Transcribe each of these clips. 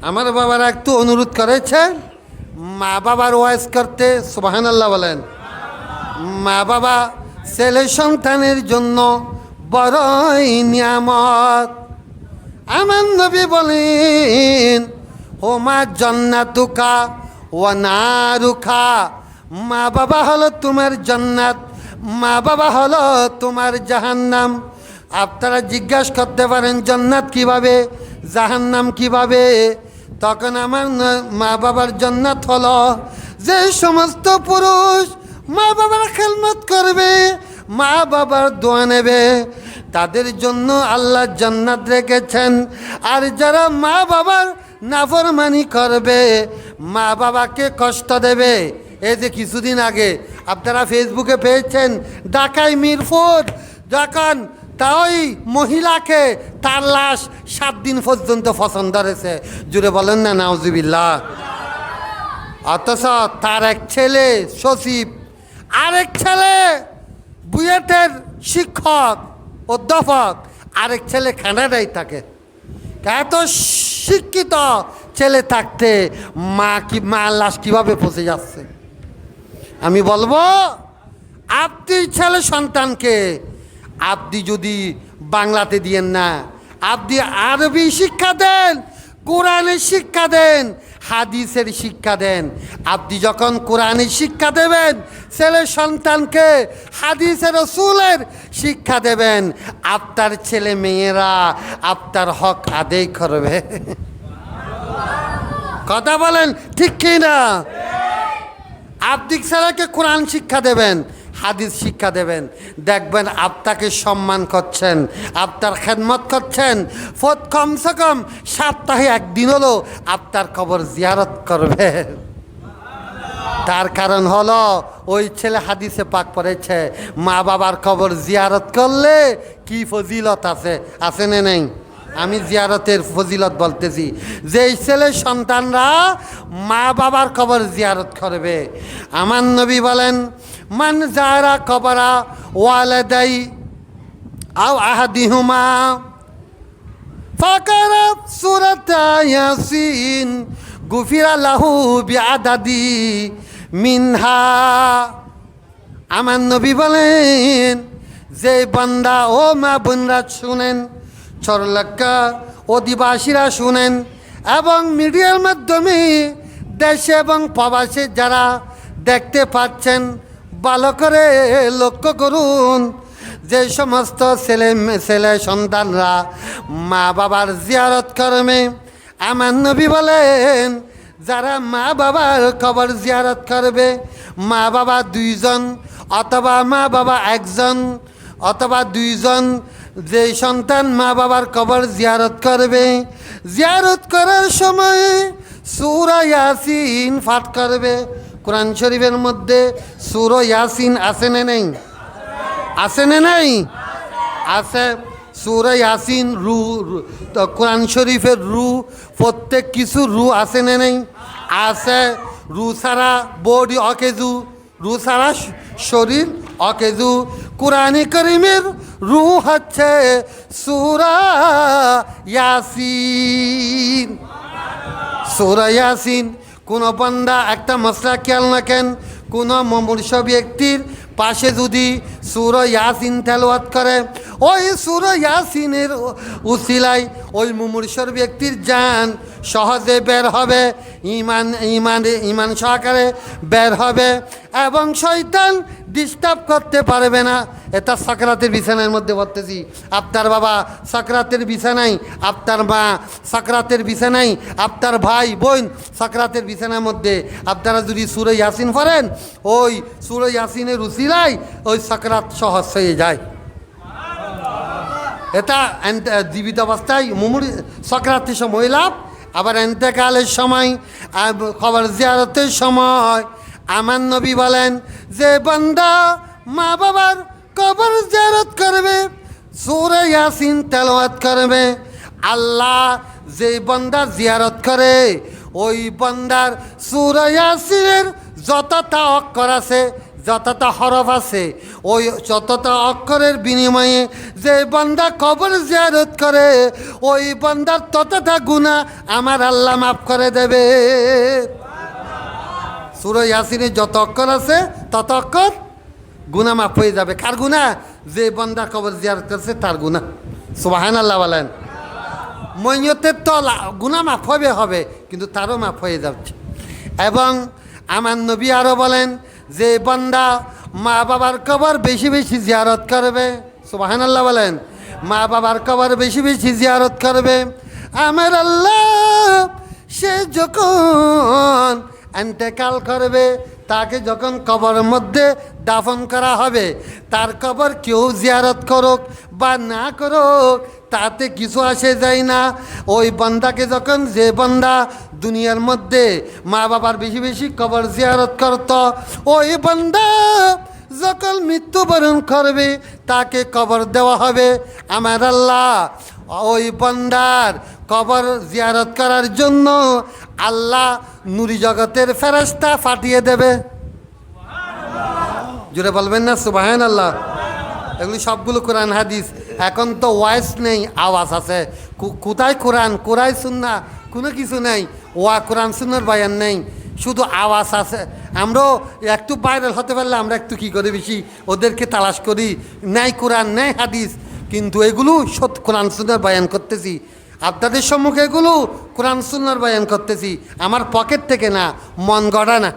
আমার বাবারা একটু অনুরোধ করেছে মা বাবার ওয়াইজ করতে, সুবহানাল্লাহ বলেন। মা বাবা ছেলে সন্তানের জন্য বড়ই নিয়ামত। আমার নবী বলেন হোমা জান্নাতুকা ওয়া নারুকা, মা বাবা হলো তোমার জান্নাত, মা বাবা হলো তোমার জাহান্নাম। আপনারা জিজ্ঞাসা করতে পারেন জান্নাত কিভাবে, জাহান্নাম কিভাবে? তখন আমার মা বাবার জান্নাত হলো যে সমস্ত পুরুষ মা বাবার খেদমত করবে, মা বাবার দোয়া নেবে, তাদের জন্য আল্লাহ জান্নাত রেখেছেন। আর যারা মা বাবার নাফরমানি করবে, মা বাবাকে কষ্ট দেবে, এই যে কিছুদিন আগে আপনারা ফেসবুকে পেয়েছেন ঢাকায় মিরপুর, যখন তা ওই মহিলাকে তার লাশ 7 দিন পর্যন্ত পছন্দ হয়েছে, জুড়ে বলেন না নাউজুবিল্লাহ। অথচ তার এক ছেলে সচিব, আরেক ছেলে বুয়েটের শিক্ষক অধ্যাপক, আরেক ছেলে কানাডায় থাকে। এত শিক্ষিত ছেলে থাকতে মা লাশ কীভাবে পচে যাচ্ছে? আমি বলবো আপনি ছেলে সন্তানকে আপনি যদি বাংলাতে দিয়েন না, আপনি আরবি শিক্ষা দেন, কোরআনের শিক্ষা দেন, হাদিসের শিক্ষা দেন। আপনি যখন কোরআনের শিক্ষা দেবেন, ছেলে সন্তানকে হাদিসের রাসূলের শিক্ষা দেবেন, আপনার ছেলে মেয়েরা আপনার হক আদায় করবে। কথা বলেন ঠিক কি না? আপনি ছেলেকে কোরআন শিক্ষা দেবেন, হাদিস শিক্ষা দেবেন, দেখবেন আপনাকে সম্মান করছেন, আপনার খেদমত করছেন। কমসে কম সপ্তাহে একদিন হলো আপনার কবর জিয়ারত করবে। তার কারণ হলো ওই ছেলে হাদিসে পাক পড়েছে মা বাবার কবর জিয়ারত করলে কি ফজিলত আছে, আছে না নেই? আমি জিয়ারতের ফজিলত বলতেছি, যে ছেলে সন্তানরা মা বাবার কবর জিয়ারত করবে। আমার নবী বলেন মান যারা কবরা ওয়ালাদাই আও আহাদিহুমা ফাকারা সূরাতা ইয়াসিন গুফিরা লাহু বিআদাদি মিনহা। আমার নবী বলেন যে বান্দা, ও মা বোনরা শুনেন, চরলাক্কা অধিবাসীরা শুনেন, এবং মিডিয়ার মাধ্যমে দেশে এবং প্রবাসে যারা দেখতে পাচ্ছেন ভালো করে লক্ষ্য করুন, যে সমস্ত ছেলে সন্তানরা মা বাবার জিয়ারত করবে, আমার নবী বলেন যারা মা বাবার কবর জিয়ারত করবে, মা বাবা 2 জন অথবা মা বাবা 1 জন অথবা 2 জন, যে সন্তান মা বাবার কবর জিয়ারত করবে, জিয়ারত করার সময় সূরা ইয়াসিন পাঠ করবে। কোরআন শরীফের মধ্যে সূরা ইয়াসিন আছে না নেই? আছে না নেই? আছে। সূরা ইয়াসিন রু, কোরআন শরীফের রু, প্রত্যেক কিছু রু আছে না নেই? আছে। রু ছাড়া বডি অকেজু, রু ছাড়া শরীর অকেজু। কোরআনে কারীমের রু হচ্ছে সূরা ইয়াসিন। সূরা ইয়াসিন কোনো বান্দা একটা মশলা খেয়াল না কেন, কোনো মুমূর্ষ ব্যক্তির পাশে যদি সূরা ইয়াসিন তেলাওয়াত করে, ওই সূরা ইয়াসিনের উসিলায় ওই মুমূর্ষর ব্যক্তির জান সহজে বের হবে, ইমান সহকারে বের হবে, এবং শয়তান ডিস্টার্ব করতে পারবে না। এটা সাকরাতের বিছানার মধ্যে বলতেছি। আপনার বাবা সাকরাতের বিছানায়, আপনার মা সাকরাতের বিছানায়, আপনার ভাই বোন সাকরাতের বিছানার মধ্যে, আপনারা যদি সূরা ইয়াসিন পড়েন, ওই সূরা ইয়াসিনের উসিলায় ওই সাকরাত সহজ হয়ে যায়। এটা জীবিত অবস্থায় সাকরাতের সময় লাভ, আবার এন্তেকালের সময়, কবর জিয়ারতের সময়। আমার নবী বলেন যে বান্দা মা বাবার কবর জিয়ারত করবে, সূরা ইয়াসিন তেলাওয়াত করবে, আল্লাহ যে বান্দা জিয়ারত করে ওই বান্দার সূরা ইয়াসিনের যতটা অক্ষর আছে যতটা হরফ আছে ওই যতটা অক্ষরের বিনিময়ে যে বান্দা কবর জিয়ারত করে ওই বান্দার ততটা গুনাহ আমার আল্লাহ মাফ করে দেবে। সূরা ইয়াসিনে যত অক্ষর আছে তত অক্ষর গুনাহ মাফ হয়ে যাবে। কার গুনাহ? যে বান্দা কবর জিয়ারত করছে তার গুনাহ। সুবহানাল্লাহ বলেন। মইয়তের তো গুনাহ মাফ হবে কিন্তু তারও মাফ হয়ে যাচ্ছে। এবং আমার নবী আরও বলেন যে বান্দা মা বাবার কবর বেশি বেশি জিয়ারত করবে, সুবহানাল্লাহ বলেন, মা বাবার কবর বেশি বেশি জিয়ারত করবে, আমার আল্লাহ সে যখন ইন্তেকাল করবে তাকে যখন কবরের মধ্যে দাফন করা হবে তার কবর কেউ জিয়ারত করুক বা না করুক তাতে কিছু আসে যায় না। ওই বান্দাকে যখন যে বান্দা দুনিয়ার মধ্যে মা বাবার বেশি বেশি কবর জিয়ারত করত ওই বান্দা যখন মৃত্যুবরণ করবে তাকে কবর দেওয়া হবে, আমার আল্লাহ ওই বান্দার কবর জিয়ারত করার জন্য আল্লাহ নূরি জগতের ফেরেশতা পাঠিয়ে দেবে। জোরে বলবেন না সুবহানাল্লাহ। এগুলি সবগুলো কোরআন হাদিস। এখন তো ওয়াইস নেই, আওয়াজ আছে। কোথায় কোরআন, কোরআন সুন্নাহ কোনো কিছু নেই। কোরআন সুন্নাহর বয়ান নেই, শুধু আওয়াজ আছে। আমরাও একটু ভাইরাল হতে পারলে আমরা একটু কী করি, বেশি ওদেরকে তালাশ করি। নেই কোরআন, নেই হাদিস, কিন্তু এগুলো কোরআন সুন্নাহর বয়ান করতেছি। আপনাদের সম্মুখে এগুলো কোরআন সুন্নাহর বয়ান করতেছি, আমার পকেট থেকে না, মন গড়া না।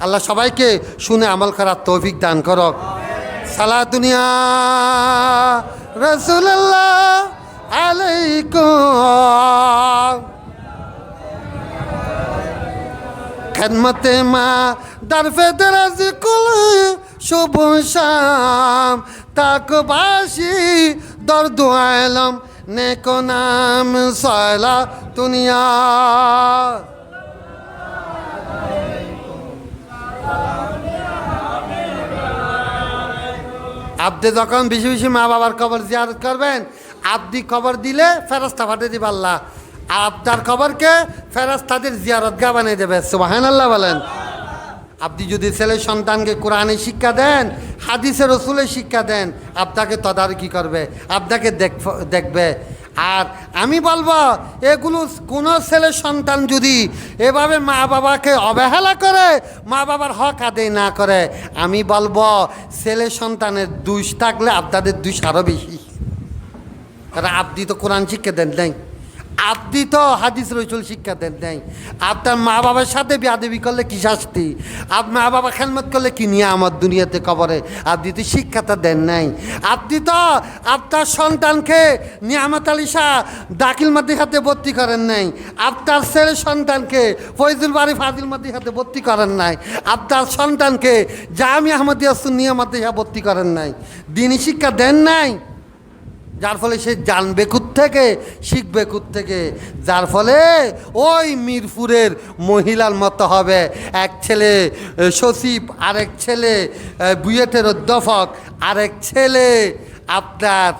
আল্লাহ সবাইকে শুনে আমল করার তৌফিক দান করো। সালাতুনিয়া রাসূলুল্লাহ আলাইকুম খেদমতে মা দরফে দরাজ কুল শুভ শাম তাকবাসি দর্দ আলম নেকো নাম সালাতুনিয়া। আপনি যখন বেশি বেশি মা বাবার কবর জিয়ারত করবেন, আপনি কবর দিলে ফেরেশতা পাঠিয়ে দিবে আল্লাহ, আপনার কবরকে ফেরেশতাদের জিয়ারতগাহ বানিয়ে দেবে। সুবহানাল্লাহ বলেন। আপনি যদি ছেলে সন্তানকে কোরআনে শিক্ষা দেন, হাদিসে রসুলের শিক্ষা দেন, আপনাকে তদারকি করবে, আপনাকে দেখবে। আর আমি বলবো এগুলো কোনো ছেলে সন্তান যদি এভাবে মা বাবাকে অবহেলা করে, মা বাবার হক আদায় না করে, আমি বলবো ছেলে সন্তানের দোষ থাকলে আপনাদের দোষ আরও বেশি। কারণ আপনি তো কোরআন শিক্ষা দেন নাই, আপনি তো হাদিস রসুল শিক্ষা দেন নাই। আপনার মা বাবার সাথে বেয়াদবি করলে কি শাস্তি, মা বাবা খেদমত করলে কি নিয়ামত দুনিয়াতে কবরে, আপনি তো শিক্ষাটা দেন নাই। আপনি তো আপনার সন্তানকে নিয়ামত আলী শাহ দাখিল মাদ্রাসাতে ভর্তি করেন নাই, আপনার ছেলে সন্তানকে ফয়জুল বাড়ি ফাজিল মাদ্রাসাতে ভর্তি করেন নাই, আপনার সন্তানকে জামিয়া আহমদিয়া সুন্নিয়া মাদ্রাসা ভর্তি করেন নাই, দ্বীনি শিক্ষা দেন নাই। যার ফলে সে জানবে থেকে শিখবে থেকে, যার ফলে ওই মিরপুরের মহিলার মতো হবে। এক ছেলে সচিব, আরেক ছেলে বুয়েটের অধ্যাপক, আরেক ছেলে আপনার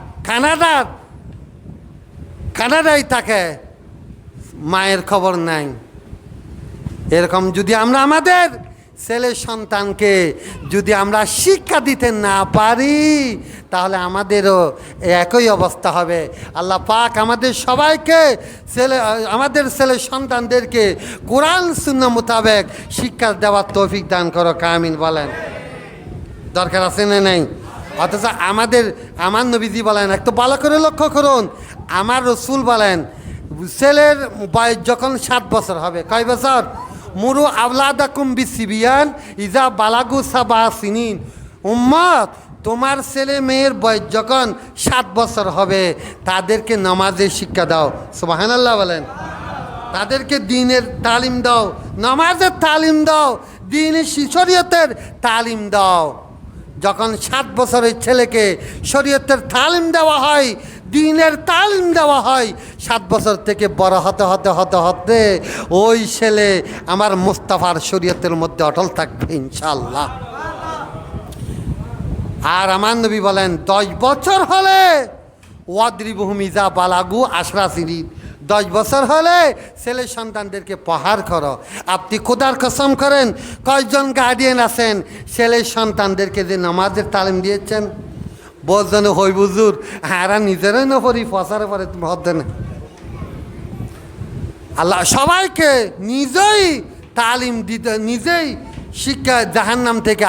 কানাডায় থাকে, মায়ের খবর নাই। এরকম যদি আমরা আমাদের ছেলে সন্তানকে যদি আমরা শিক্ষা দিতে না পারি তাহলে আমাদেরও একই অবস্থা হবে। আল্লাহ পাক আমাদের সবাইকে আমাদের ছেলে সন্তানদেরকে কোরআন সুন্নাহ মোতাবেক শিক্ষা দেওয়ার তৌফিক দান করো, আমিন বলেন। দরকার আছে না নেই? অথচ আমার নবীজি বলেন, একটু ভালো করে লক্ষ্য করুন, আমার রসুল বলেন ছেলের বয়স যখন 7 বছর হবে, কয় বছর? মুরু আওলাদাকুম বিসিবিয়ান ইজা বালাগু সাবা সিনিন। উম্মত, তোমার ছেলে মেয়ের বয়স যখন 7 বছর হবে তাদেরকে নামাজের শিক্ষা দাও। সুবহানাল্লাহ বলেন। তাদেরকে দ্বীনের তালিম দাও, নামাজের তালিম দাও, দ্বীনের শরীয়তের তালিম দাও। যখন 7 বছরের ছেলেকে শরীয়তের তালিম দেওয়া হয়, দ্বীনের তালিম দেওয়া হয়, 7 বছর থেকে বড় হতে হতে হতে হতে ওই ছেলে আমার মুস্তাফার শরীয়তের মধ্যে অটল থাকবে ইনশাআল্লাহ। আর আমার নবী বলেন 10 বছর হলে ওয়াদ্রিবুহুম ইজা বালাগু 10 সিনিন, 10 বছর হলে ছেলে সন্তানদেরকে প্রহার করো। আপনি খোদার কসম করেন, কয়জন গার্ডিয়ান আছেন ছেলে সন্তানদেরকে যে নামাজের তালিম দিয়েছেন? বলছেন হই বুজুর, হারা নিজেরাই না পড়ি ফসারে পরে তুমি হদ দেন। আল্লাহ সবাইকে নিজেই তালিম দিতে, নিজেই শিক্ষা জাহান্নাম থেকে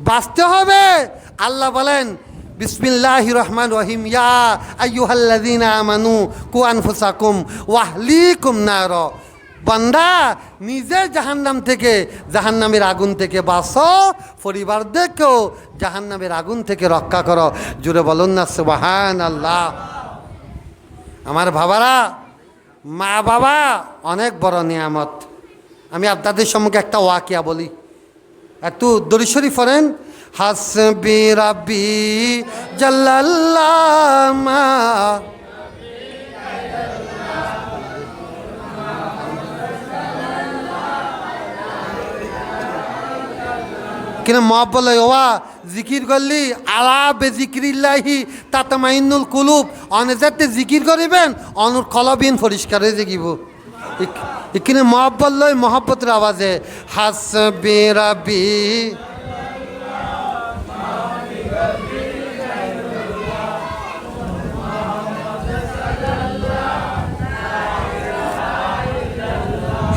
বাঁচতে হবে। আল্লাহ বলেন বিসমিল্লাহির রহমানির রহিম, ইয়া আইয়ুহাল্লাযীনা আমানু কু আনফুসাকুম ওয়া আহলিকুম নার। বান্দা নিজে জাহান্নাম থেকে, জাহান্নামের আগুন থেকে বাঁচো, পরিবারদেরকেও জাহান্নামের আগুন থেকে রক্ষা করো। জুড়ে বলুন না সুবহানাল্লাহ। আমার বাবারা, মা বাবা অনেক বড় নিয়ামত। আমি আপনাদের সম্মুখে একটা ওয়াকিয়া বলি, একটু দরুদ শরীফ পড়েন। হাসবি রাব্বি জাল্লাল্লাহ মা কিনা মহব্বত ওয়া জিকির করলি আলা বেজিক্রিল্লাহি তাতমাইন্নুল কুলুব। অনেজাতে জিকির করিবেন, অনুর কলবিন পরিষ্কার হয়ে যাগিব। এখানে মহব্বত লয়, মহব্বতের আওয়াজে হাসবি রাব্বি।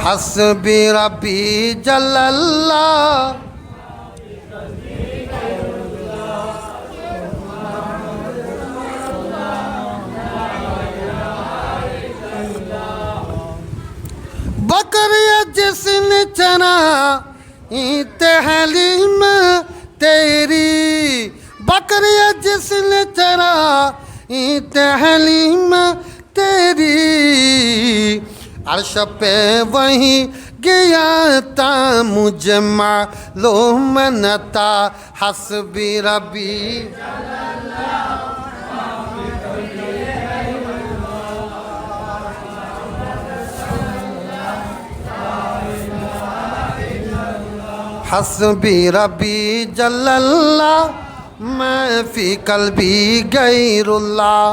হাসবি রাব্বি জাল্লাল্লাহ। बकरिया जिसने चना तहलीम तेरी, बकरिया जिसने चना तहलीम तेरी, अर्श पे वहीं गया था मुझे मालूम न था। हस्बी रबी हस्बी रबी जल्लल्लाह मैं फी कल्बी गैरुल्लाह।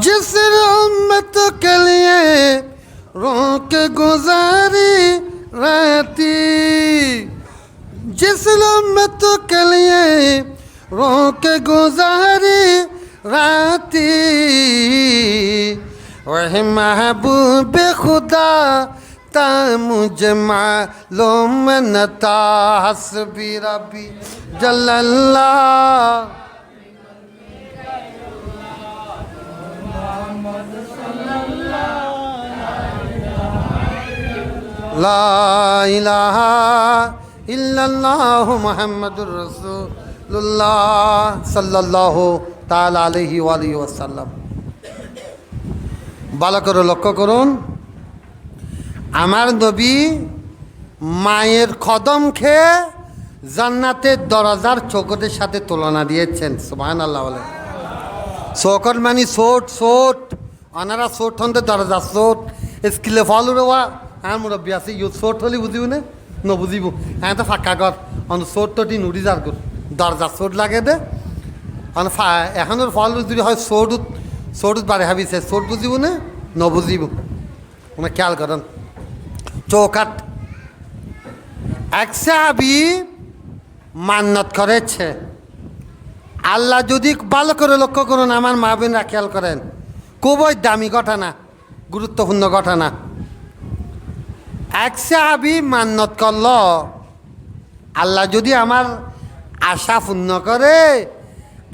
जिस उम्मत के लिए रोक गुजारी रहती, जिस उम्मत के लिए रोक गुजारी रहती, वह महबूब खुदा ता मुझे मालूम न था। हस्बी रबी जल्लल्लाह। ला इलाहा इल्लल्लाह मुहम्मदुर रसूलुल्लाह सल्लल्लाहु ताला अलैहि ওয়াসাল্লাম। ভালো করে লক্ষ্য করুন, আমার নবী মায়ের কদম খেয়ে জান্নাতের দরজার চৌকটের সাথে তুলনা দিয়েছেন। সুবহানাল্লাহ বলে। চৌকট মানে ছোট ছোট, ওনারা ছোট হতে দরজা ছোট স্কিলে ফল উড়া। হ্যাঁ মুরব্বী আছে, ইউ ছোট হলে বুঝিব না, বুঝিব। হ্যাঁ তো ফাঁকা ঘর অন ছোট টোটি নুড়ি যার ঘর দরজা ছোট লাগে দে। এখনের ফল যদি হয় ছোট ছোট বাড়ি ভাবিছে ছোট বুঝিব না, বুঝিব। মানে খেয়াল করেন চৌকাট। এক সাহাবী মান্নত করেছে, আল্লাহ যদি ভালো করে লক্ষ্য করুন, আমার মা বোনরা খেয়াল করেন, খুবই দামি ঘটনা, গুরুত্বপূর্ণ ঘটনা। এক সাহাবী মান্নত করল, আল্লাহ যদি আমার আশা পূর্ণ করে,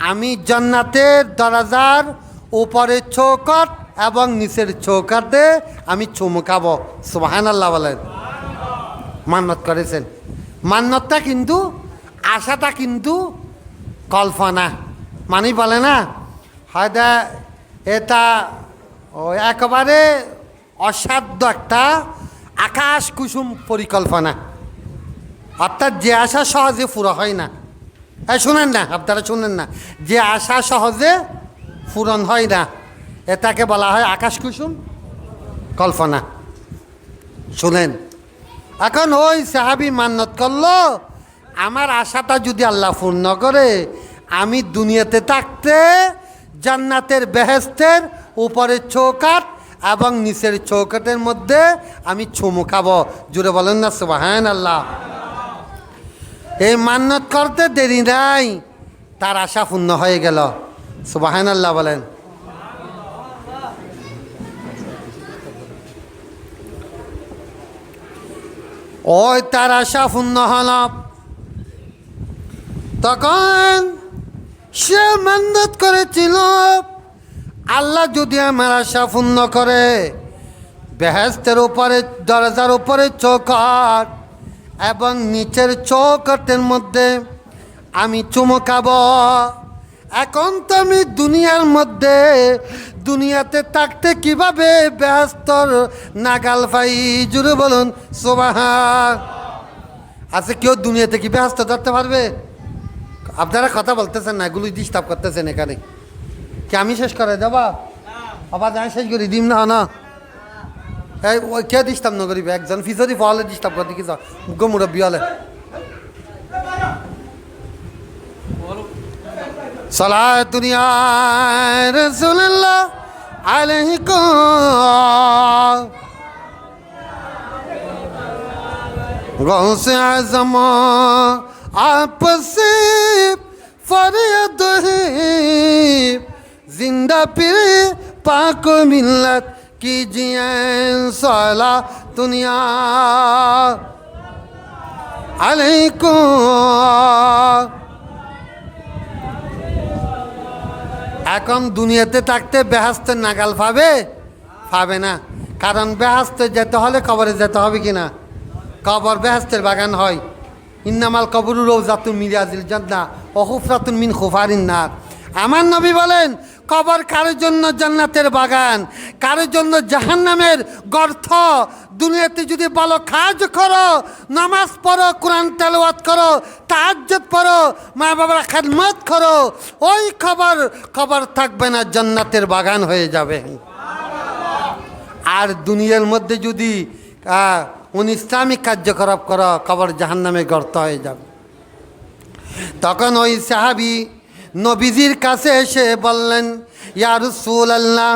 আমি জান্নাতের দরজার উপরের চৌকাট এবং নিচের চৌকাটে আমি চুমকাবো। সুবহানাল্লাহ বলেন। মান্নত করেছেন। মান্নতটা কিন্তু, আশাটা কিন্তু কল্পনা, মানে বলে না হয়তো এটা একেবারে অসাধ্য একটা আকাশ কুসুম পরিকল্পনা, অর্থাৎ যে আশা সহজে পুরো হয় না। শুনেন না, আপনারা শুনেন না, যে আশা সহজে পূরণ হয় না এটাকে বলা হয় আকাশ কুসুম কল্পনা। শুনেন, এখন ওই সাহাবী মান্নত করলো, আমার আশাটা যদি আল্লাহ পূর্ণ করে, আমি দুনিয়াতে থাকতে জান্নাতের বেহেস্তের উপরের চৌকাঠ এবং নিচের চৌকাঠের মধ্যে আমি চুমু খাবো। জুড়ে বলেন না সুবহানাল্লাহ। এই মান্নত করতে দেরি নাই, তার আশা পূর্ণ হয়ে গেল। সুবহানাল্লাহ বলেন। ওই তার আশা পূর্ণ হল। তখন সে মান্নত করেছিল, আল্লাহ যদি আমার আশা পূর্ণ করে, বেহেস্তের উপরে দরজার উপরে চৌকাঠ এবং নিচের চৌকাঠের মধ্যে আমি চুমকাব। এখন তো আমি দুনিয়ার মধ্যে দুনিয়াতে থাকতে কিভাবে বেহেস্তর নাগাল পাই? জুড়ে বলুন সুবহান। আচ্ছা, কেউ দুনিয়াতে কি বেহেস্ত ধরতে পারবে? আপনারা কথা বলতেছেন না, এগুলো ডিস্টার্ব করতেছেন এখানে। কি আমি শেষ করে দেবা? আবার যাই শেষ করি দিম না না। এই ওই কে ডিস্টার্ব না করিবে? একজন ফিসরি ফলে ডিস্টার্ব করতে কি যাও গো মুরব্বী হলে। সালাতুন ইয়া রাসূলুল্লাহ আলাইকুম গৌসে আজম আপসে ফরিয়াদ হে জিন্দা পীরে পাক মিল্লাত कीजिए सलातुन या আলাইকুম। এখন দুনিয়াতে থাকতে বেহেশতের নাগাল পাবে না। কারণ বেহেশতে যেতে হলে কবরে যেতে হবে কিনা? কবর বেহেশতের বাগান হয়। ইন্নামাল কবরু রওজাতুন মিন রিয়াজিল জান্নাহ ওয়া হুফরাতুন মিন খুফারিন নার। আমার নবী বলেন, কবর কারোর জন্য জান্নাতের বাগান, কারোর জন্য জাহান্নামের গর্ত। দুনিয়াতে যদি ভালো কাজ করো, নামাজ পড়ো, কোরআন তেলাওয়াত করো, তাহাজ্জুদ পড়ো, মা বাবার খেদমত করো, ওই কবর থাকবে না, জান্নাতের বাগান হয়ে যাবে। আর দুনিয়ার মধ্যে যদি ইসলামিক কার্যকলাপ করো, কবর জাহান্নামের গর্ত হয়ে যাবে। তখন ওই সাহাবী নবীজির কাছে এসে বললেন, ইয়া রাসূলুল্লাহ,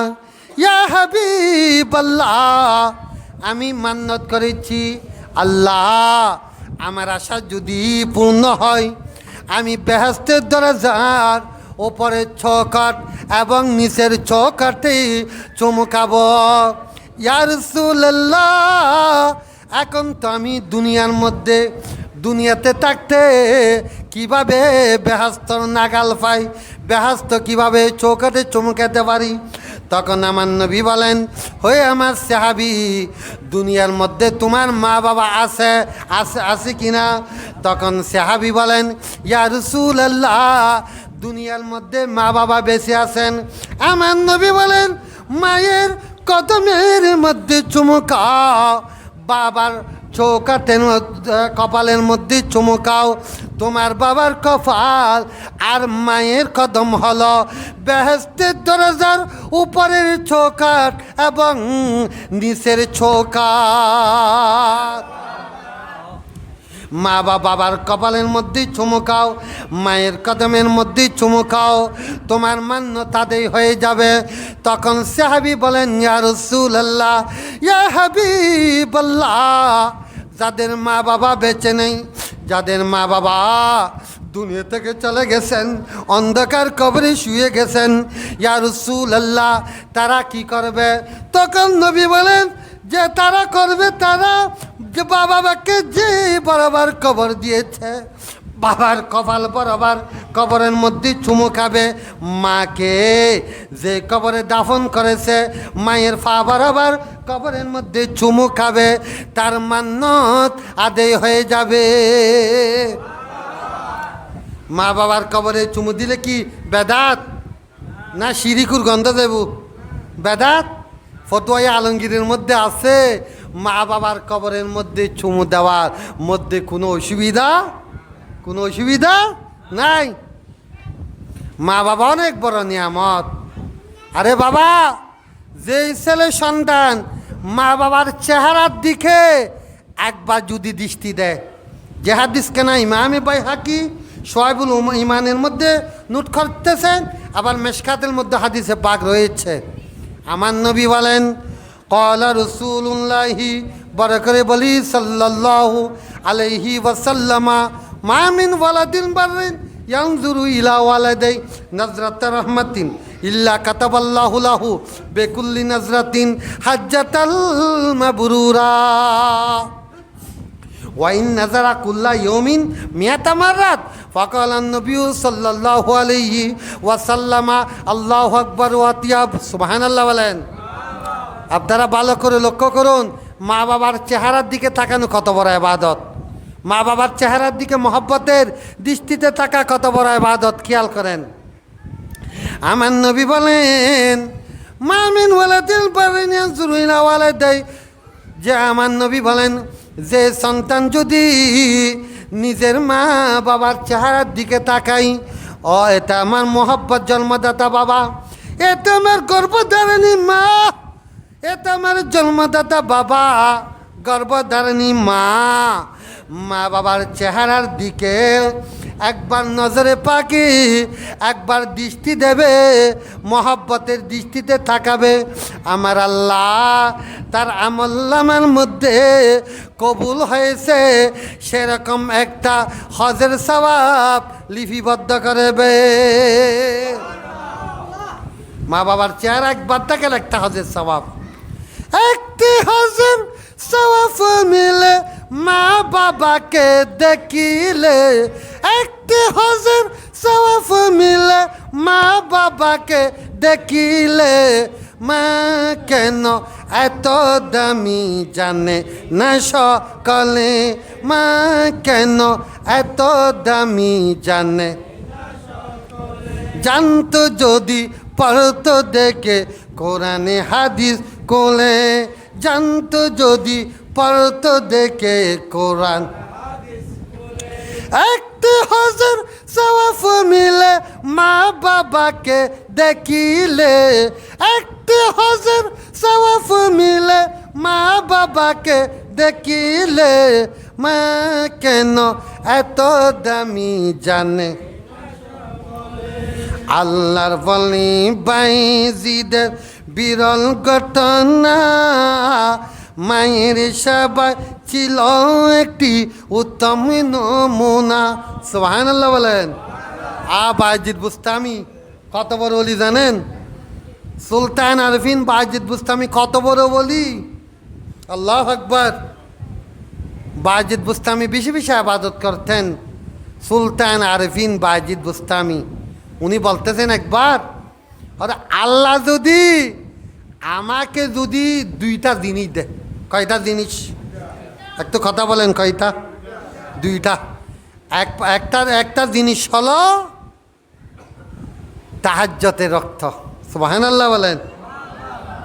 ইয়া হাবিবাল্লাহ, আমি মান্নত করেছি, আল্লাহ আমার আশা যদি পূর্ণ হয়, আমি বেহেশতের দরজার ওপরের চৌকাঠ এবং নিচের চৌকাঠে চুমকাবো। ইয়া রাসূলুল্লাহ, এখন তো আমি দুনিয়াতে থাকতে কিভাবে বেহেশতর নাগাল পাই, বেহেশত কিভাবে চৌকাঠে চমকাতে পারি? তখন আমার নবী বলেন, হয়ে আমার সাহাবী, দুনিয়ার মধ্যে তোমার মা বাবা আছে কিনা? তখন সাহাবী বলেন, ইয়া রাসূলুল্লাহ, দুনিয়ার মধ্যে মা বাবা বেঁচে আছেন। আমার নবী বলেন, মায়ের কদমের মধ্যে চুমকাও, বাবার চৌকাঠের কপালের মধ্যে চুমকাও। তোমার বাবার কপাল আর মায়ের কদম হলো বেহেশতের দরজার উপরের চৌকাঠ এবং নিচের চৌকাঠ। মা বাবার কপালের মধ্যে চুমকাও, মায়ের কদমের মধ্যে চুমকাও, তোমার মান্যতা আদায় হয়ে যাবে। তখন সাহাবী বলেন, ইয়া রাসূলুল্লাহ, ইয়া হাবিবাল্লাহ, যাদের মা বাবা বেঁচে নেই, যাদের মা বাবা দুনিয়া থেকে চলে গেছেন, অন্ধকার কবরে শুয়ে গেছেন, ইয়া রাসূলুল্লাহ, তারা কি করবে? তখন নবী বলেন যে তারা করবে, তারা যে বাবাকে যে বরাবর কবর দিয়েছে, বাবার কপাল বরাবর কবরের মধ্যে চুমু খাবে। মাকে যে কবরে দাফন করেছে, মায়ের পা বরাবর কবরের মধ্যে চুমু খাবে, তার মান্যত আদায় হয়ে যাবে। মা বাবার কবরে চুমু দিলে কি বেদাত না শিরিকুর গন্ধ দেব? বেদাত। ফতোয়া আলমগীরের মধ্যে আছে, মা বাবার কবরের মধ্যে চুমু দেওয়ার মধ্যে কোনো অসুবিধা নাই। মা বাবা অনেক বড় নিয়ামত। আরে বাবা, যেই ছেলে সন্তান মা বাবার চেহারার দিকে একবার যদি দৃষ্টি দেয়, যে হাদিস কেনা ইমামে বাইহাকি শোয়াইবুল ইমানের মধ্যে নোট করতেছেন, আবার মেশকাতের মধ্যে হাদিসে পাক রয়েছে। আমার নবী বলেন, ক্বালা রাসূলুল্লাহি, বড় করে বলি সাল্লাল্লাহু আলাইহি ওয়াসাল্লামা, মা মিন ওয়ালাদিন বাররিন ইয়ানজুরু ইলা ওয়ালাদাই নাজরাতা রাহমাতিন ইল্লা কাতাবাল্লাহু লাহু বিকুল্লি নাজরাতিন হাজ্জাতাল মাবরুরা ওয়াইন নাজারা কুল্লা ইয়মিন মিয়াতা মাররাত। ফাকালান নবী সাল্লাল্লাহু আলাইহি ওয়াসাল্লামা আল্লাহু আকবার ওয়াতিয়াব। সুবহানাল্লাহ বলেন। আপনারা ভালো করে লক্ষ্য করুন, মা বাবার চেহারার দিকে তাকানো কত বড় ইবাদত। মা বাবার চেহারার দিকে মহব্বতের দৃষ্টিতে তাকা কত বড় ইবাদত। খেয়াল করেন, আমার নবী বলেন, মা মিন ওয়ালাদিন বাররিন ইয়ানজুরু ইলা ওয়ালাদাই, যে আমার নবী বলেন, যে সন্তান যদি নিজের মা বাবার চেহারার দিকে তাকাই, ও এটা আমার মহব্বত জন্মদাতা বাবা, এটা আমার গর্ভধারিণী মা, এটা আমার জন্মদাতা বাবা, গর্ভধারিণী মা। মা বাবার চেহারার দিকে একবার নজরে পাকি, একবার দৃষ্টি দেবে, মহব্বতের দৃষ্টিতে তাকাবে, আমার আল্লাহ তার আমলনামার মধ্যে কবুল হয়েছে সেরকম একটা হজের সওয়াব লিপিবদ্ধ করবে। মা বাবার চেহারা একবার তাকালে একটা হজের সওয়াব, একটি হজের সওয়াব মিলে মা বাবাকে দেখিলে, একটি হজের সওয়াব মিলে মা বাবাকে দেখিলে, মা কেন এত দামি জানে না সকলে, মা কেন এত দামি জানে, জানতো যদি পড়তো দেখে কোরআনে হাদিস কোলে, জানতো যদি পড়তো দেখে কোরআন। একটি হজের সওয়াব মিলে মা বাবাকে দেখিলে, একটি হজের সওয়াব মিলে মা বাবাকে দেখিলে, মা কেন এত দামি জানে। আল্লাহর বলি বাইজিদের বিরল ঘটনা, মায়ের সেবায় ছিল একটি উত্তম নমুনা। সুবহানাল্লাহ বলেন। বাইজিদ বুস্তামি কত বড় ওলি জানেন? সুলতান আরফিন বাইজিদ বুস্তামি কত বড় ওলি, আল্লাহু আকবার। বাইজিদ বুস্তামি বেশি বেশি ইবাদত করতেন। সুলতান আরফিন বাইজিদ বুস্তামি উনি বলতেছেন একবার, আরে আল্লাহ যদি আমাকে যদি দুইটা জিনিস দেয়, কয়টা জিনিস? একটু কথা বলেন, কয়টা? দুইটা। একটা জিনিস হলো তাহাজ্জুদের রক্ত। সুবহানাল্লাহ বলেন।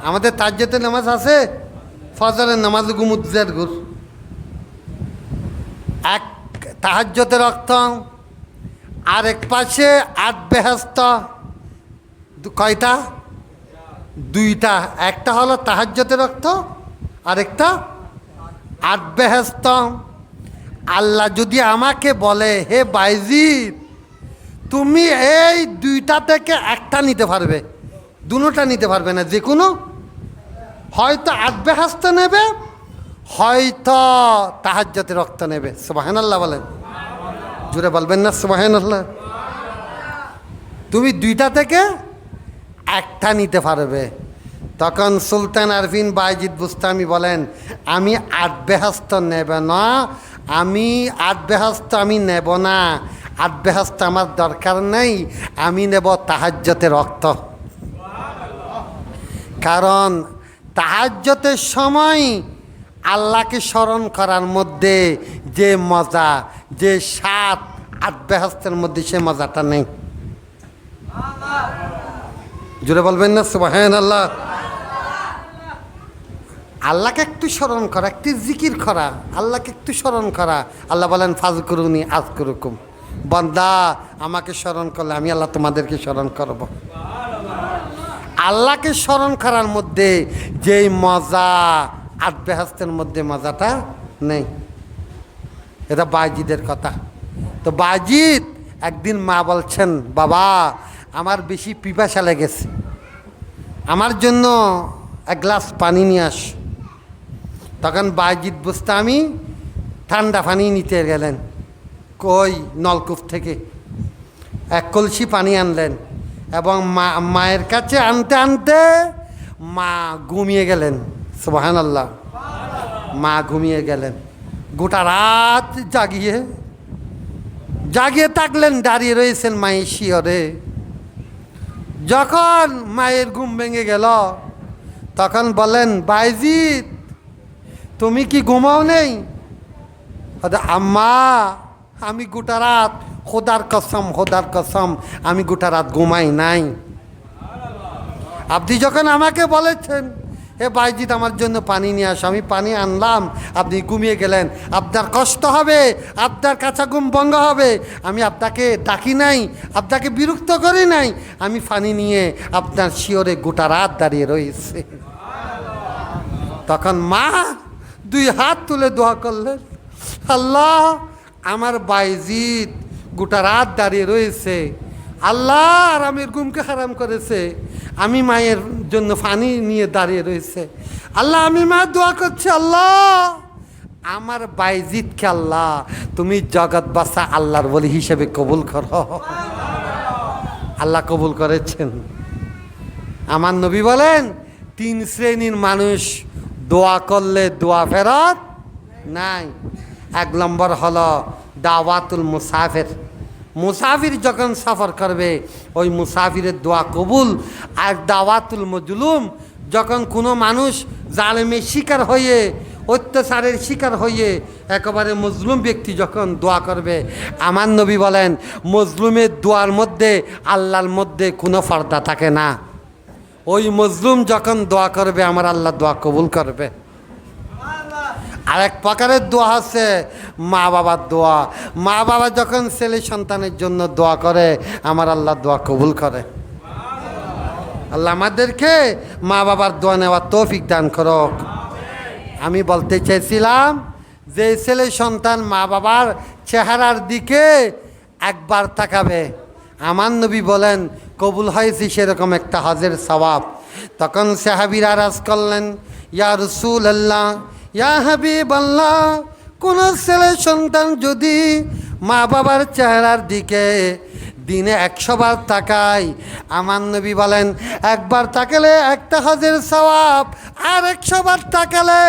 আমাদের তাহাজ্জুদের নামাজ আছে, ফজরের নামাজ গুমুজ্জের গুর, এক তাহাজ্জুদের রক্ত, আরেক পাশে আট বেহেশত। কয়টা? দুইটা। একটা হলো তাহাজ্জুদের রক্ত, আরেকটা আট বেহেশত। আল্লাহ যদি আমাকে বলে, হে বাইজিদ তুমি এই দুইটা থেকে একটা নিতে পারবে, দুটোটা নিতে পারবে না, যে কোনো, হয়তো আট বেহেশত নেবে, হয়তো তাহাজ্জুদের রক্ত নেবে। সুবহানাল্লাহ বলেন। জোরে বলবেন না সুবহানাল্লাহ? তুমি দুইটা থেকে একটা নিতে পারবে। তখন সুলতান আরফিন বাইজিদ বুস্তামি বলেন, আমি আট বেহেশত নেব না, আমি আট বেহেশত আমি নেব না, আট বেহেশত আমার দরকার নেই, আমি নেব তাহাজ্জুদের রক্ত। কারণ তাহাজ্জুদের সময় আল্লাহকে স্মরণ করার মধ্যে যে মজা, যে স্বাদ, আট বেহেশতের মধ্যে সে মজাটা নেই। জোরে বলবেন না সুবহানাল্লাহ? আল্লাহকে একটু স্মরণ করা, একটু জিকির করা, আল্লাহকে একটু স্মরণ করা। আল্লাহ বলেন ফাযকুরুনি আযকুরুকুম, বান্দা আমাকে স্মরণ করলে আমি আল্লাহ তোমাদেরকে স্মরণ করব। আল্লাহকে স্মরণ করার মধ্যে যেই মজা, আট বেহেশতের মধ্যে মজাটা নেই। এটা বাইজিদের কথা। তো বাইজিদ একদিন মা বলছেন, বাবা আমার বেশি পিপাসা লেগেছে, আমার জন্য এক গ্লাস পানি নিয়ে আস। তখন বাইজিৎ বুস্তামি ঠান্ডা পানি নিতে গেলেন, কই নলকূপ থেকে এক কলসি পানি আনলেন, এবং মায়ের কাছে আনতে আনতে মা ঘুমিয়ে গেলেন। সুবহানাল্লাহ। মা ঘুমিয়ে গেলেন, গোটা রাত জাগিয়ে থাকলেন, দাঁড়িয়ে রয়েছেন মায়ের শিয়রে। যখন মায়ের ঘুম ভেঙে গেল তখন বলেন, বাইজিৎ তুমি কি ঘুমাও নেই? আম্মা আমি গোটা রাত, খোদার কসম আমি গোটা রাত ঘুমাই নাই। আপনি যখন আমাকে বলেছেন হে বাইজিৎ আমার জন্য পানি নিয়ে আসো, আমি পানি আনলাম, আপনি ঘুমিয়ে গেলেন, আপনার কষ্ট হবে, আপনার কাঁচা ঘুম ভঙ্গ হবে। আমি আপনাকে ডাকি নাই, আপনাকে বিরক্ত করি নাই, আমি পানি নিয়ে আপনার শিয়রে গোটা রাত দাঁড়িয়ে রয়েছে। তখন মা 2 হাত তুলে দোয়া করলেন, আল্লাহ আমার বাইজিৎ গোটা রাত দাঁড়িয়ে রয়েছে, আল্লাহ আরামের ঘুমকে হারাম করেছে, আমি মায়ের জন্য পানি নিয়ে দাঁড়িয়ে রয়েছে। আল্লাহ আমি মা দোয়া করছি, আল্লাহ আমার বাইজিৎকে আল্লাহ তুমি জগৎ বাসা আল্লাহর বলি হিসেবে কবুল করো। আল্লাহ কবুল করেছেন। আমার নবী বলেন 3 শ্রেণীর মানুষ দোয়া করলে দোয়া ফেরত নাই। 1 নম্বর হলো দাওয়াতুল মুসাফির। মুসাফির যখন সফর করবে ওই মুসাফিরের দোয়া কবুল। আর দাওয়াতুল মজলুম, যখন কোনো মানুষ জালেমের শিকার হয়ে, অত্যাচারের শিকার হয়ে একেবারে মজলুম ব্যক্তি যখন দোয়া করবে, আমার নবী বলেন মজলুমের দোয়ার মধ্যে আল্লাহর মধ্যে কোনো পর্দা থাকে না। ওই মজলুম যখন দোয়া করবে আমার আল্লাহ দোয়া কবুল করবে। আরেক প্রকারের দোয়া আছে মা বাবার দোয়া। মা বাবা যখন ছেলে সন্তানের জন্য দোয়া করে আমার আল্লাহ দোয়া কবুল করে। আল্লাহ আমাদেরকে মা বাবার দোয়া নেওয়ার তৌফিক দান করুক। আমি বলতে চেয়েছিলাম যে ছেলে সন্তান মা বাবার চেহারার দিকে একবার তাকাবে, আমার নবী বলেন কবুল হয়েছে সেরকম একটা হজের সওয়াব। তখন সাহাবীরা আরজ করলেন, ইয়া রাসূলুল্লাহ, ইয়া হাবিবাল্লাহ, কোন ছেলে সন্তান যদি মা বাবার চেহারার দিকে দিনে 100 বার তাকায়, আমার নবী বলেন একবার তাকালে একটা হজের সওয়াব, আর 100 বার তাকালে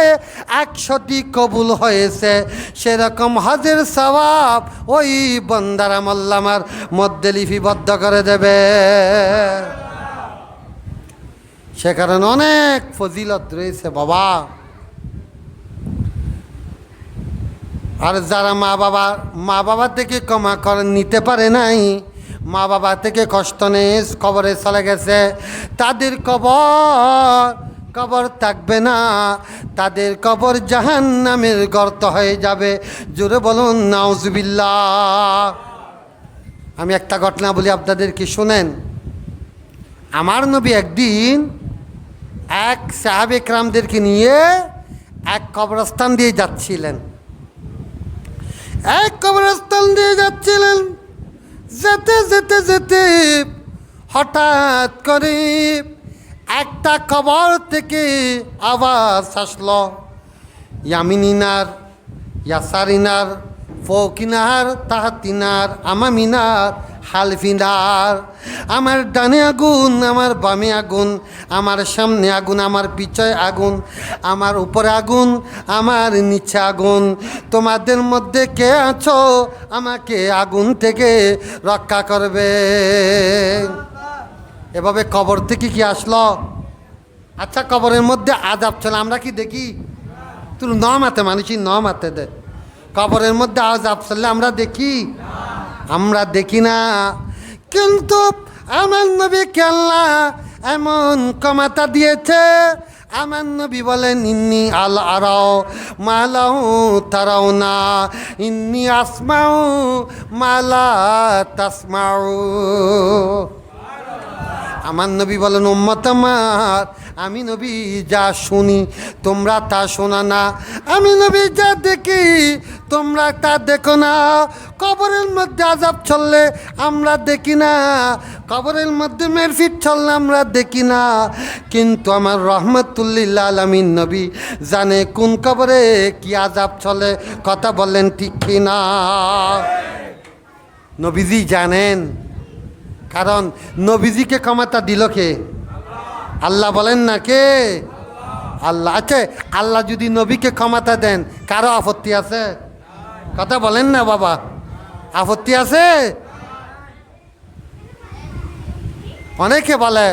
100টি কবুল হয়েছে সেরকম হজের সওয়াব ওই বান্দার আমলনামার মধ্যে লিপিবদ্ধ করে দেবে। সে কারণে অনেক ফজিলত রয়েছে বাবা। আর যারা মা বাবা থেকে ক্ষমা করে নিতে পারে নাই, মা বাবা থেকে কষ্ট নিয়ে কবরে চলে গেছে, তাদের কবর থাকবে না, তাদের কবর জাহান্নামের গর্ত হয়ে যাবে। জোরে বলুন নাউজুবিল্লাহ। আমি একটা ঘটনা বলি আপনাদেরকে, শুনেন। আমার নবী একদিন এক সাহাবে একরামদেরকে নিয়ে এক কবরস্থান দিয়ে যাচ্ছিলেন। যেতে যেতে যেতে হঠাৎ করে একটা কবর থেকে আওয়াজ আসলো, ইয়ামিনিনার, ইয়াসারিনার, ফৌকিনার, তাহাতিনার, আমামিনার, হালফিনার। আমার ডানে আগুন, আমার বামে আগুন, আমার সামনে আগুন, আমার পিছনে আগুন, আমার উপরে আগুন, আমার নিচে আগুন। তোমাদের মধ্যে কে আছো আমাকে আগুন থেকে রক্ষা করবে? এভাবে কবর থেকে কি আসলো? আচ্ছা, কবরের মধ্যে আযাব চলে, আমরা কি দেখি? তুই নমাতে মানুষই নমাতে দে। কবরের মধ্যে আযাব চললে আমরা দেখি? আমরা দেখি না। কিন্তু আমার নবীকে আল্লাহ এমন ক্ষমতা দিয়েছে, আমার নবী বলেন ইন্নি আরাও মা লা তারাউনা, ইন্নি আসমাউ মা লা তাসমাউ। আমার নবী বলেন, উম্মত আমার, আমি নবী যা শুনি তোমরা তা শোনা না, আমি নবী যা দেখি তোমরা তা দেখো না। কবরের মধ্যে আযাব চললে আমরা দেখি না, কবরের মধ্যে মেরফিট চললে আমরা দেখি না, কিন্তু আমার রহমতুল্লিল আলামিন নবী জানে কোন কবরে কি আযাব চলে। কথা বললেন ঠিক কি না? নবীজি জানেন, কারণ নবীজিকে ক্ষমতা দিল কে? আল্লাহ। বলেন না কে? আল্লাহ। আচ্ছা, আল্লাহ যদি নবীকে ক্ষমতা দেন, কারো আপত্তি আছে? কথা বলেন না বাবা, আপত্তি আছে? অনেকে বলে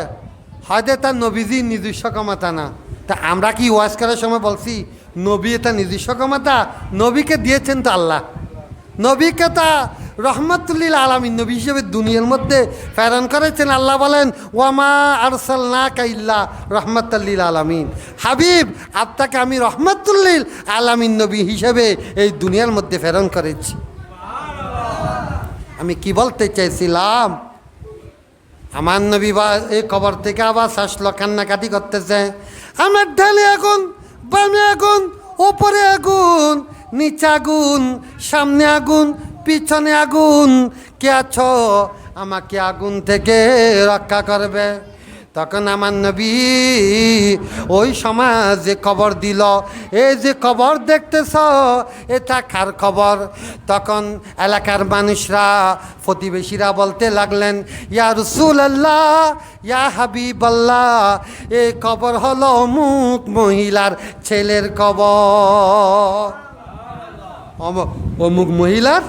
হয়তো তার নবীজি নিজস্ব ক্ষমতা না। তা আমরা কি ওয়াজ করার সময় বলছি নবী এটা নিজস্ব ক্ষমতা? নবীকে দিয়েছেন তো আল্লাহ। নবীকে তা রহমতুল্লিল আলামিন নবী হিসেবে দুনিয়ার মধ্যে প্রেরণ করেছেন। আল্লাহ বলেন, ওয়ামা আরসালনাকা ইল্লা রহমাতাল্লিল আলামিন। হাবিব, আপনাকে আমি রহমতুল্লিল আলামিন নবী হিসেবে এই দুনিয়ার মধ্যে প্রেরণ করেছি। আমি কি বলতে চাইছিলাম, আমার নবী বা এই কবর থেকে আবার আসলো, কান্নাকাটি করতেছে। আমার ঢালে আগুন, বামে আগুন, ওপরে আগুন, নিচে আগুন, সামনে আগুন, পিছনে আগুন, কে আছো আমাকে আগুন থেকে রক্ষা করবে? তখন আমার নবী ওই সমাজ যে খবর দিল, এই যে খবর দেখতেছ এটা কার খবর? তখন এলাকার মানুষরা, প্রতিবেশীরা বলতে লাগলেন, ইয়া রাসূলুল্লাহ, ইয়া হাবিবাল্লাহ, এই খবর হলো অমুক মহিলার ছেলের খবর। অমুক মহিলার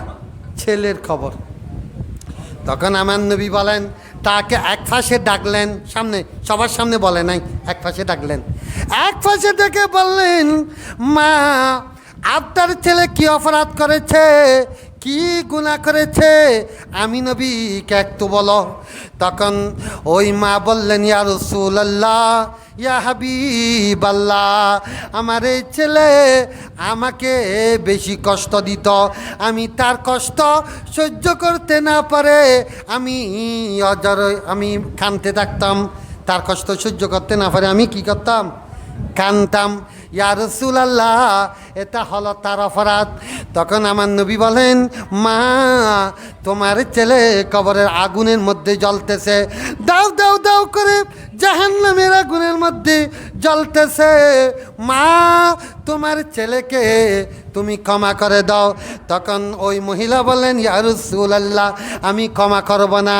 ছেলের খবর। তখন আমার নবী বলেন, তাকে এক পাশে ডাকলেন, সামনে সবার সামনে বলে নাই, এক পাশে ডাকলেন। এক পাশে ডেকে বললেন, মা, আপনার ছেলে কি অপরাধ করেছে, কি গুনাহ করেছে, আমি নবীকে একটু বলো। তখন ওই মা বললেন, ইয়া রাসূলুল্লাহ, ইয়া হাবিবাল্লাহ, আমার এই ছেলে আমাকে বেশি কষ্ট দিত, আমি তার কষ্ট সহ্য করতে না পারে আমি কাঁদতে থাকতাম। তার কষ্ট সহ্য করতে না পারে আমি কি করতাম? কাঁদতাম। ইয়া রাসূলুল্লাহ, এটা হলো তার অপরাধ। তখন আমার নবী বলেন, মা, তোমার ছেলে কবরের আগুনের মধ্যে জ্বলতেছে, দাও দাও দাও করে জাহান্নামের আগুনের মধ্যে জ্বলতেছে। মা, তোমার ছেলেকে তুমি ক্ষমা করে দাও। তখন ওই মহিলা বলেন, ইয়া রাসূলুল্লাহ, আমি ক্ষমা করব না,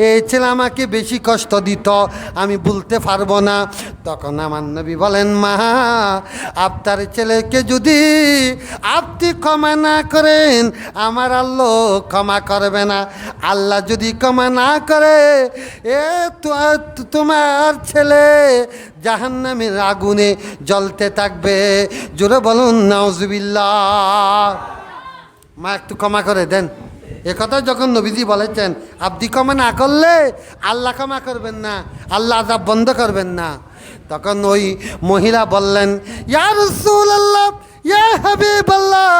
এই ছেলে আমাকে বেশি কষ্ট দিত, আমি বলতে পারবো না। তখন আমার নবী বলেন, মা, আপনার ছেলেকে যদি আপনি ক্ষমা না করেন, আমার আল্লাহ ক্ষমা করবে না। আল্লাহ যদি ক্ষমা না করে, তোমার ছেলে জাহান্নামের আগুনে জ্বলতে থাকবে। জোরে বলুন নাউজুবিল্লাহ। মা, একটু ক্ষমা করে দেন। একথা যখন নবীজি বলেছেন, আপনি ক্ষমা না করলে আল্লাহ ক্ষমা করবেন না, আল্লাহ আযাব বন্ধ করবেন না। তখন ওই মহিলা বললেন, ইয়া রাসূলুল্লাহ, ইয়া হাবিবাল্লাহ,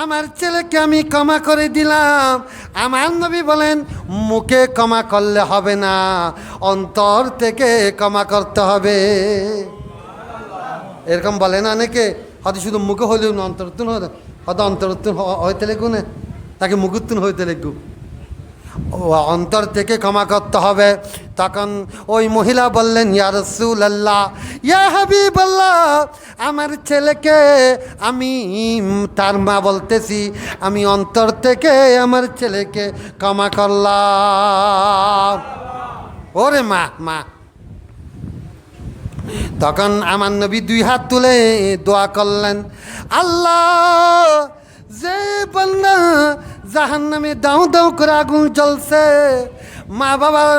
আমার ছেলেকে আমি ক্ষমা করে দিলাম। আমার নবী বলেন, মুখে ক্ষমা করলে হবে না, অন্তর থেকে ক্ষমা করতে হবে। এরকম বলে না অনেকে, হয়তো শুধু মুখে হইলেও না, অন্তরতুন হয়তো অন্তরতুন হইতে লেগু না, তাকে মুখুত্তুন হইতে লেগু, অন্তর থেকে ক্ষমা করতে হবে। তখন ওই মহিলা বললেন, ইয়া রাসূলুল্লাহ, ইয়া হাবিবাল্লাহ, আমার ছেলেকে আমি, তার মা বলতেছি, আমি অন্তর থেকে আমার ছেলেকে ক্ষমা করলাম। ওরে মা, মা। তখন আমার নবী দুই হাত তুলে দোয়া করলেন, আল্লাহ, যে বান্দা জাহান্নামে দাও দাও করে আগুন জ্বলছে, মা বাবার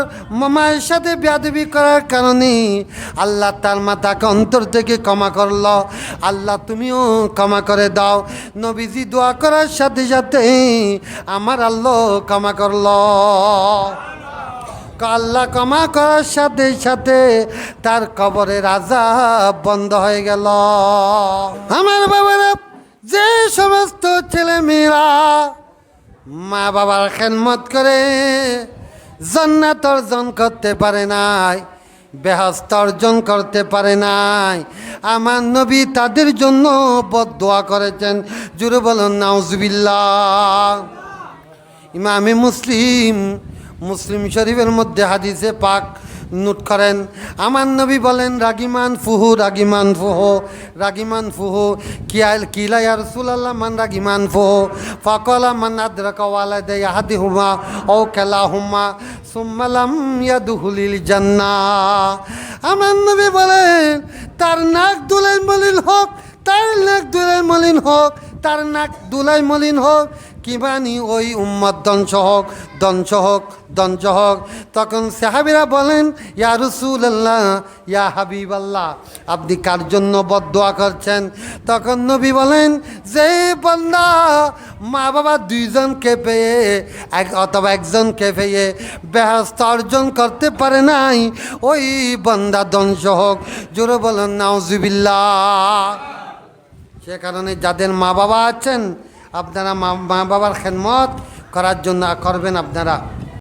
মায়ের সাথে বেয়াদবি করার কারণে আল্লাহ তার মাতাকে অন্তর থেকে ক্ষমা করলো, আল্লাহ তুমিও ক্ষমা করে দাও। নবীজি দোয়া করার সাথে সাথে আমার আল্লাহ ক্ষমা করলো। আল্লাহ ক্ষমা করার সাথে সাথে তার কবরের আযাব বন্ধ হয়ে গেল। আমার বাবারা, যে সমস্ত ছেলে মেয়েরা মা বাবার খেদমত করে, জান্নাত অর্জন করতে পারে নাই, বেহেশত অর্জন করতে পারে নাই। আমার নবী তাদের জন্য বদদোয়া করেছেন। জোরে বলুন নাউজুবিল্লাহ। ইমামে মুসলিম শরীফের মধ্যে হাদিসে পাক নোট করেন, আমার নবী বলেন রাগিমান ফুহু রাগিমান ফুহু কিলা ইয়া রাসূলুল্লাহ মান রাগিমান ফুহু ফাকালা মান আদরাকা ওয়ালাদাই আহাদিহুমা আও কালাহুমা সুম্মা লাম ইয়াদখুলিল জান্নাহ। আমার নবী বলেন তার নাক দুলাই মলিন হোক, তার নাক দুলাই মলিন হোক, তার নাক দুলাই মলিন হোক, কিমানি ওই উম্মত ধ্বংস হোক। তখন সাহাবীরা বলেন ইয়া রাসূলুল্লাহ, ইয়া হাবিবাল্লাহ, আপনি কার জন্য বদদোয়া করছেন? তখন নবী বলেন যে বান্দা মা বাবা দুইজনকে পেয়ে অথবা একজনকে পেয়ে বেহেশত অর্জন করতে পারে নাই, ওই বান্দা ধ্বংস হোক। জোরে বলেন নাউজুবিল্লাহ। সে কারণে যাদের মা বাবা আছেন আপনারা মা বাবার খেদমত করার জন্য করবেন আপনারা।